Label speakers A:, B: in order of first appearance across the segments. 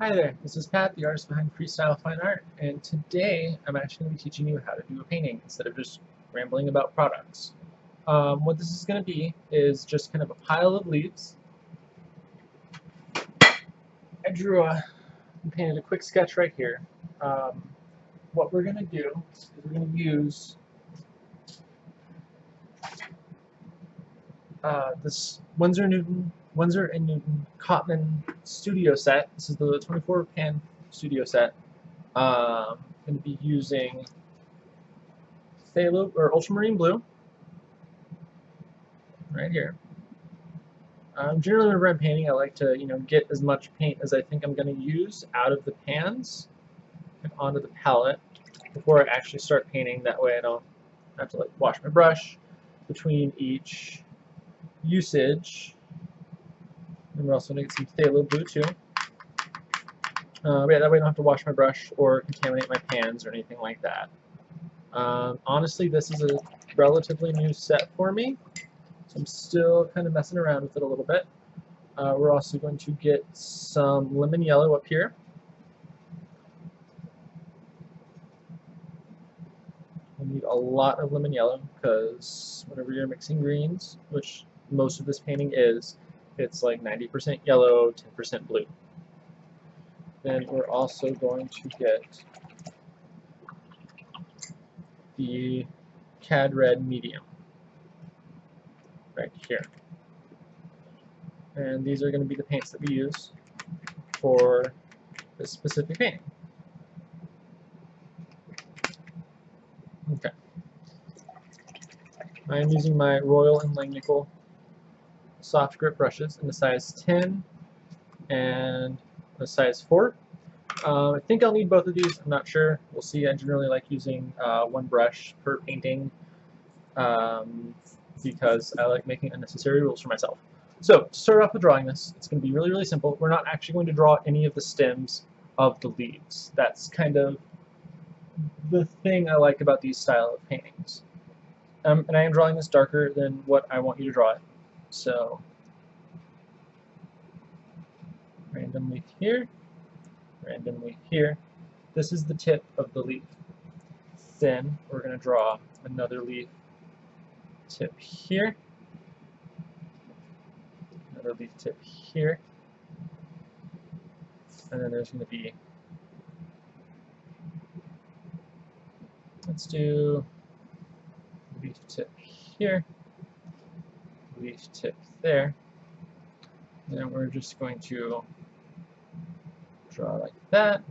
A: Hi there, this is Pat, the artist behind Freestyle Fine Art, and today I'm actually going to be teaching you how to do a painting instead of just rambling about products. What this is going to be is just kind of a pile of leaves. I painted a quick sketch right here. Um, what we're going to do is we're going to use this Windsor and Newton Cotman studio set. This is the 24 pan studio set. I'm going to be using phthalo or ultramarine blue right here. Generally, whenever I'm painting, I like to get as much paint as I think I'm going to use out of the pans and onto the palette before I actually start painting. That way, I don't have to wash my brush between each usage. And we're also going to get some phthalo blue too. But yeah, that way I don't have to wash my brush or contaminate my pans or anything like that. Honestly, this is a relatively new set for me, so I'm still kind of messing around with it a little bit. We're also going to get some lemon yellow up here. We need a lot of lemon yellow because whenever you're mixing greens, which most of this painting is, it's like 90% yellow, 10% blue. Then we're also going to get the Cad Red medium right here. And these are going to be the paints that we use for this specific painting. Okay. I am using my Royal and Langnickel soft grip brushes in a size 10 and a size 4. I think I'll need both of these. I'm not sure. We'll see. I generally like using one brush per painting because I like making unnecessary rules for myself. So to start off with drawing this, it's going to be really, really simple. We're not actually going to draw any of the stems of the leaves. That's kind of the thing I like about these style of paintings. And I am drawing this darker than what I want you to draw it. So, random leaf here, random leaf here. This is the tip of the leaf. Then we're going to draw another leaf tip here, another leaf tip here, and then there's going to be, let's do leaf tip here, leaf tip there. And then we're just going to draw like that.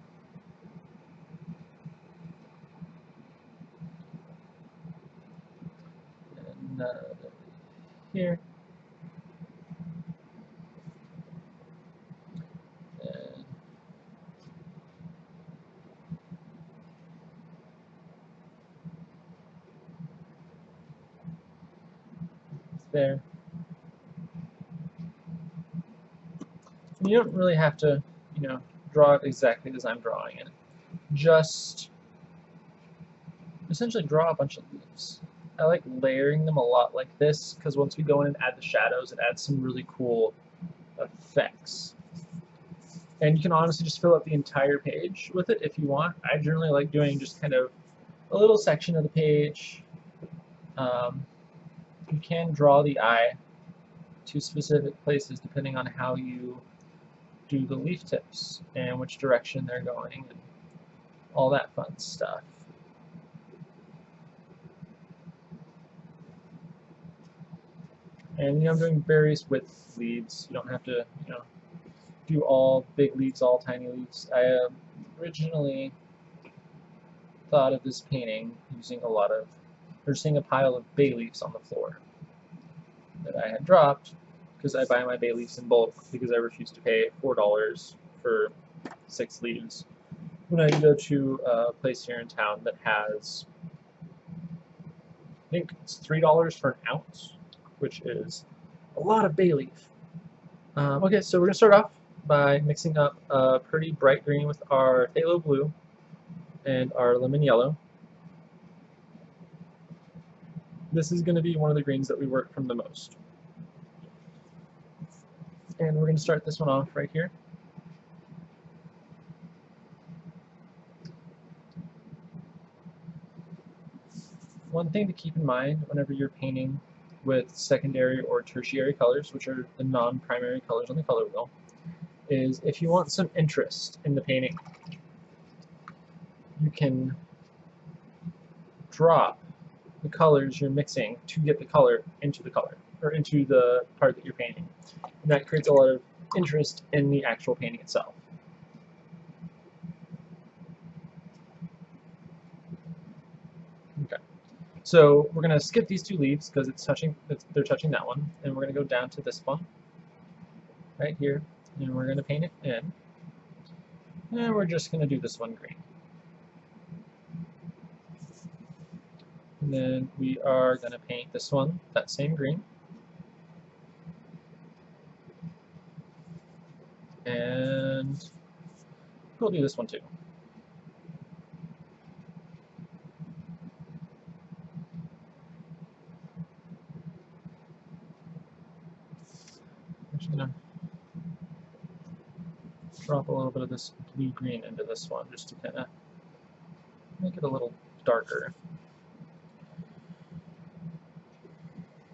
A: And another here. And there. And you don't really have to, draw it exactly as I'm drawing it. Just essentially draw a bunch of leaves. I like layering them a lot like this because once we go in and add the shadows, it adds some really cool effects. And you can honestly just fill up the entire page with it if you want. I generally like doing just kind of a little section of the page. You can draw the eye to specific places depending on how you do the leaf tips and which direction they're going and all that fun stuff. And I'm doing various width leaves. You don't have to do all big leaves, all tiny leaves. I originally thought of this painting using seeing a pile of bay leaves on the floor that I had dropped because I buy my bay leaves in bulk because I refuse to pay $4 for 6 leaves when I go to a place here in town that has, I think it's $3 for an ounce, which is a lot of bay leaf. Okay, so we're going to start off by mixing up a pretty bright green with our phthalo blue and our lemon yellow. This is going to be one of the greens that we work from the most. And we're going to start this one off right here. one thing to keep in mind whenever you're painting with secondary or tertiary colors, which are the non-primary colors on the color wheel, is if you want some interest in the painting, you can drop the colors you're mixing to get the color, or into the part that you're painting. And that creates a lot of interest in the actual painting itself. Okay. So we're going to skip these two leaves because they're touching that one, and we're going to go down to this one right here, and we're going to paint it in. And we're just going to do this one green. And then we are going to paint this one, that same green. And we'll do this one too. I'm just going to drop a little bit of this blue-green into this one just to kind of make it a little darker.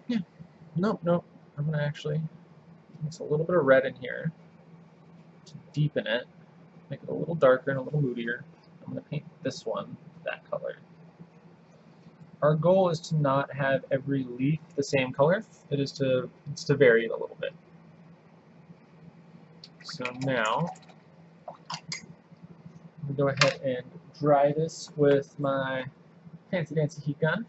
A: Yeah. Nope. I'm going to actually mix a little bit of red in here to deepen it, make it a little darker and a little moodier. I'm going to paint this one that color. Our goal is to not have every leaf the same color. It's to vary it a little bit. So now I'm going to go ahead and dry this with my fancy dancy heat gun.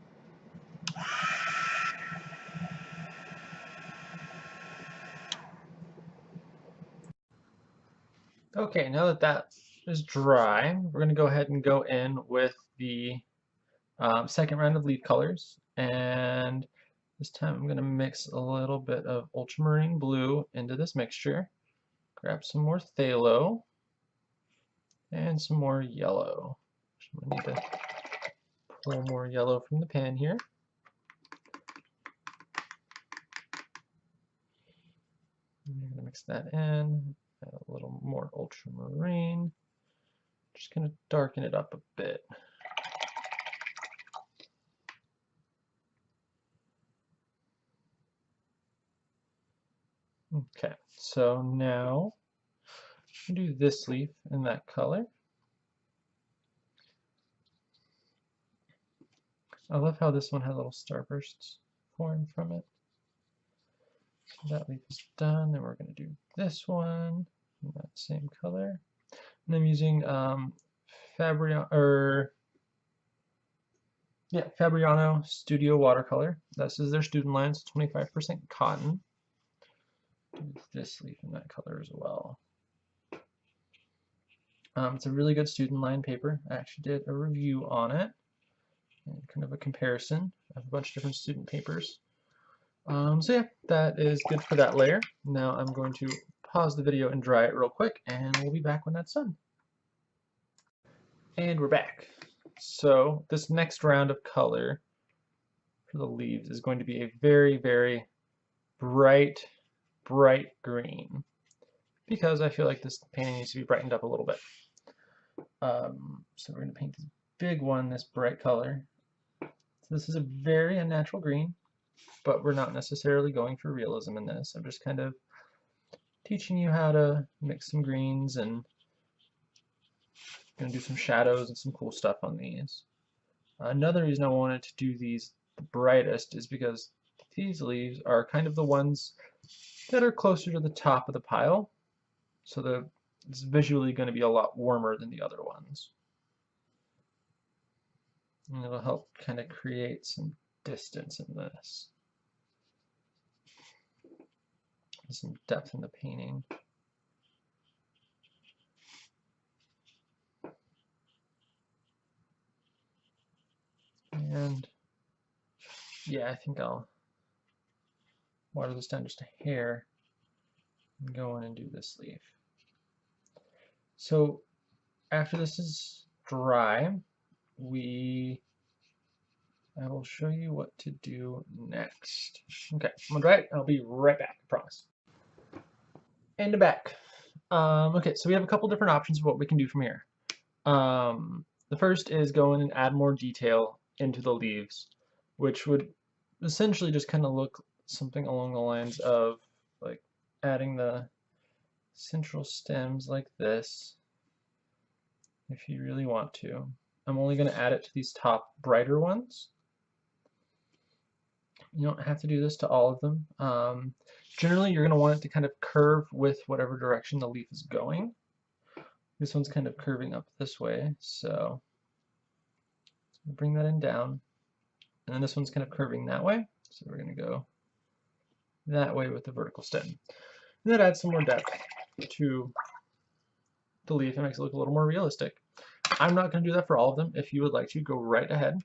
A: Okay, now that that is dry, we're going to go ahead and go in with the second round of leaf colors, and this time I'm going to mix a little bit of ultramarine blue into this mixture, grab some more phthalo, and some more yellow. I'm going to need to pull more yellow from the pan here. I'm going to mix that in, add a little more ultramarine, just going to darken it up a bit. Okay, so now I'll do this leaf in that color. I love how this one had little starbursts formed from it. So that leaf is done. Then we're going to do this one in that same color. And I'm using Fabriano Studio Watercolor. This is their student line. It's 25% cotton. Do this leaf in that color as well. It's a really good student line paper. I actually did a review on it and kind of a comparison of a bunch of different student papers. So yeah, that is good for that layer. Now I'm going to pause the video and dry it real quick, and we'll be back when that's done. And we're back. So this next round of color for the leaves is going to be a very, very bright green, because I feel like this painting needs to be brightened up a little bit. So we're going to paint this big one, this bright color. So this is a very unnatural green, but we're not necessarily going for realism in this. I'm just kind of teaching you how to mix some greens and going to do some shadows and some cool stuff on these. Another reason I wanted to do these the brightest is because these leaves are kind of the ones that are closer to the top of the pile, so it's visually going to be a lot warmer than the other ones. And it'll help kind of create some distance in this. Some depth in the painting. And yeah, I think I'll water this down just a hair and go in and do this leaf. So after this is dry, I will show you what to do next. Okay, I'm gonna dry it. I'll be right back, I promise. And back. Okay, so we have a couple different options of what we can do from here. The first is go in and add more detail into the leaves. which would essentially just kind of look something along the lines of like adding the central stems like this, if you really want to. I'm only going to add it to these top brighter ones. You don't have to do this to all of them. Generally, you're going to want it to kind of curve with whatever direction the leaf is going. This one's kind of curving up this way, so bring that in down. And then this one's kind of curving that way, so we're going to go that way with the vertical stem. And that adds some more depth to the leaf and makes it look a little more realistic. I'm not going to do that for all of them. If you would like to, go right ahead.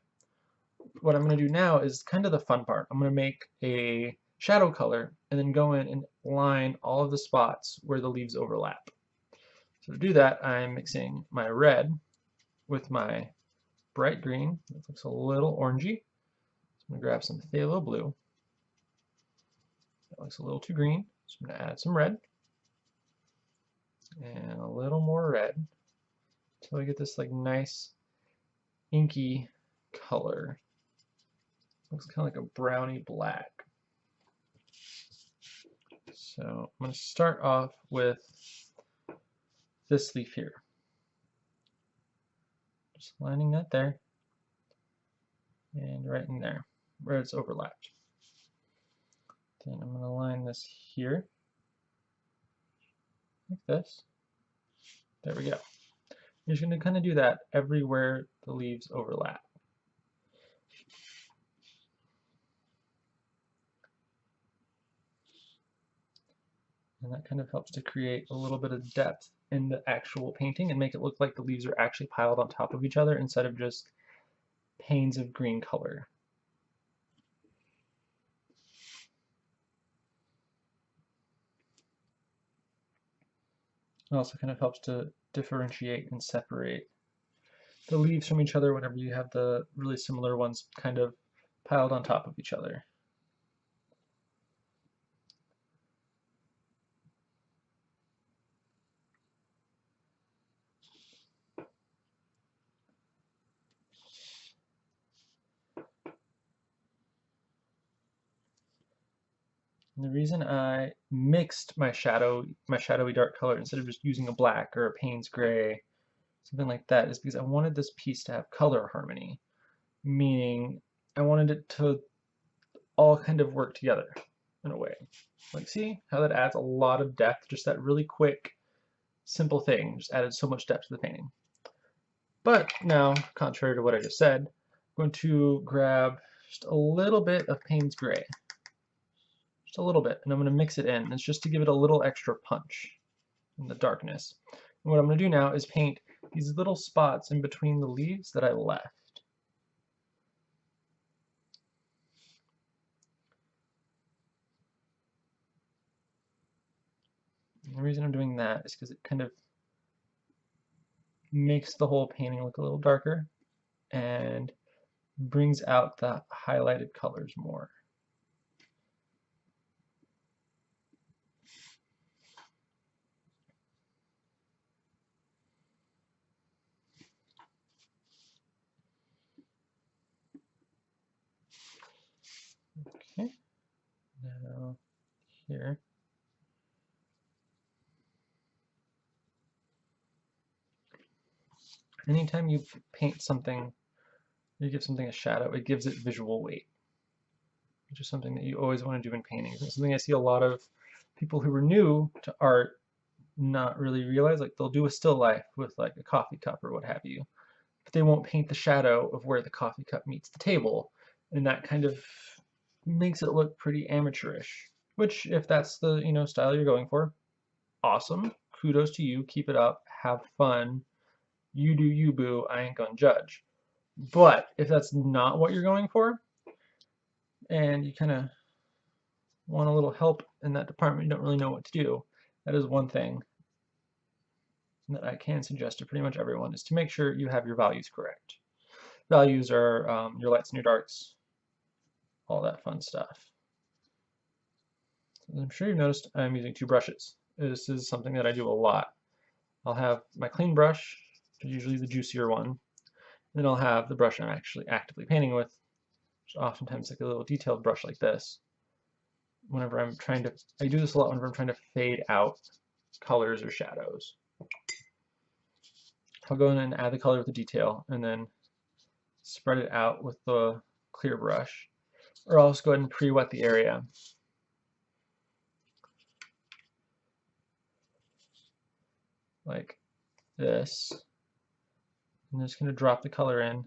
A: What I'm going to do now is kind of the fun part. I'm going to make a shadow color and then go in and line all of the spots where the leaves overlap. So to do that, I'm mixing my red with my bright green. It looks a little orangey. So I'm going to grab some phthalo blue. That looks a little too green, so I'm going to add some red and a little more red until we get this like nice inky color. Looks kind of like a browny black. So I'm going to start off with this leaf here. Just lining that there and right in there where it's overlapped. Then I'm going to line this here like this. There we go. You're just going to kind of do that everywhere the leaves overlap. And that kind of helps to create a little bit of depth in the actual painting and make it look like the leaves are actually piled on top of each other instead of just panes of green color. It also kind of helps to differentiate and separate the leaves from each other whenever you have the really similar ones kind of piled on top of each other. And the reason I mixed my shadowy dark color instead of just using a black or a Payne's gray, something like that, is because I wanted this piece to have color harmony, meaning I wanted it to all kind of work together in a way. Like, see how that adds a lot of depth? Just that really quick, simple thing just added so much depth to the painting. But now, contrary to what I just said, I'm going to grab just a little bit of Payne's gray. Just a little bit, and I'm going to mix it in. It's just to give it a little extra punch in the darkness. And what I'm going to do now is paint these little spots in between the leaves that I left. And the reason I'm doing that is because it kind of makes the whole painting look a little darker and brings out the highlighted colors more. Okay, now here. Anytime you paint something, you give something a shadow, it gives it visual weight, which is something that you always want to do in painting. It's something I see a lot of people who are new to art not really realize. Like, they'll do a still life with like a coffee cup or what have you, but they won't paint the shadow of where the coffee cup meets the table, and that kind of makes it look pretty amateurish, which, if that's the style you're going for, awesome, kudos to you, keep it up, have fun, you do you, boo, I ain't gonna judge. But if that's not what you're going for and you kind of want a little help in that department, you don't really know what to do, that is one thing that I can suggest to pretty much everyone, is to make sure you have your values correct. Values are your lights and your darks, all that fun stuff. I'm sure you've noticed I'm using two brushes. This is something that I do a lot. I'll have my clean brush, which is usually the juicier one. Then I'll have the brush I'm actually actively painting with, which oftentimes like a little detailed brush like this. Whenever I'm trying to, I do this a lot whenever I'm trying to fade out colors or shadows. I'll go in and add the color with the detail and then spread it out with the clear brush. Or I'll just go ahead and pre-wet the area. Like this. I'm just going to drop the color in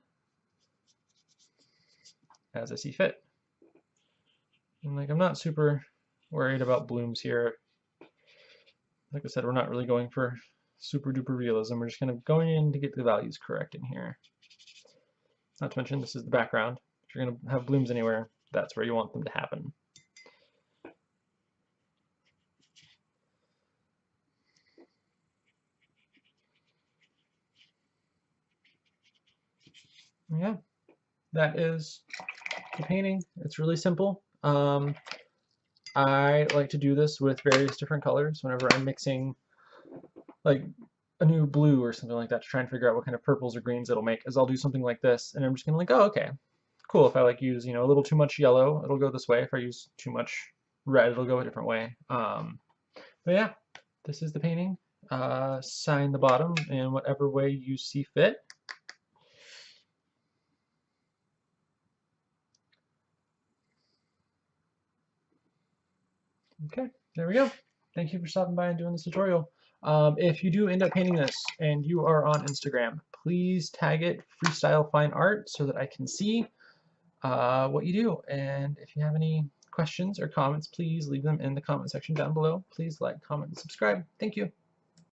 A: as I see fit. And like I'm not super worried about blooms here. Like I said, we're not really going for super duper realism. We're just kind of going in to get the values correct in here. Not to mention this is the background. If you're going to have blooms anywhere, that's where you want them to happen. Yeah, that is the painting. It's really simple. I like to do this with various different colors whenever I'm mixing like a new blue or something like that to try and figure out what kind of purples or greens it'll make, is I'll do something like this and I'm just gonna like, oh, okay, cool. If I like use, you know, a little too much yellow, it'll go this way. If I use too much red, it'll go a different way. But yeah, this is the painting. Sign the bottom in whatever way you see fit. Okay, there we go. Thank you for stopping by and doing this tutorial. If you do end up painting this and you are on Instagram, please tag it Freestyle Fine Art so that I can see what you do. And if you have any questions or comments, please leave them in the comment section down below. Please like, comment, and subscribe. Thank you.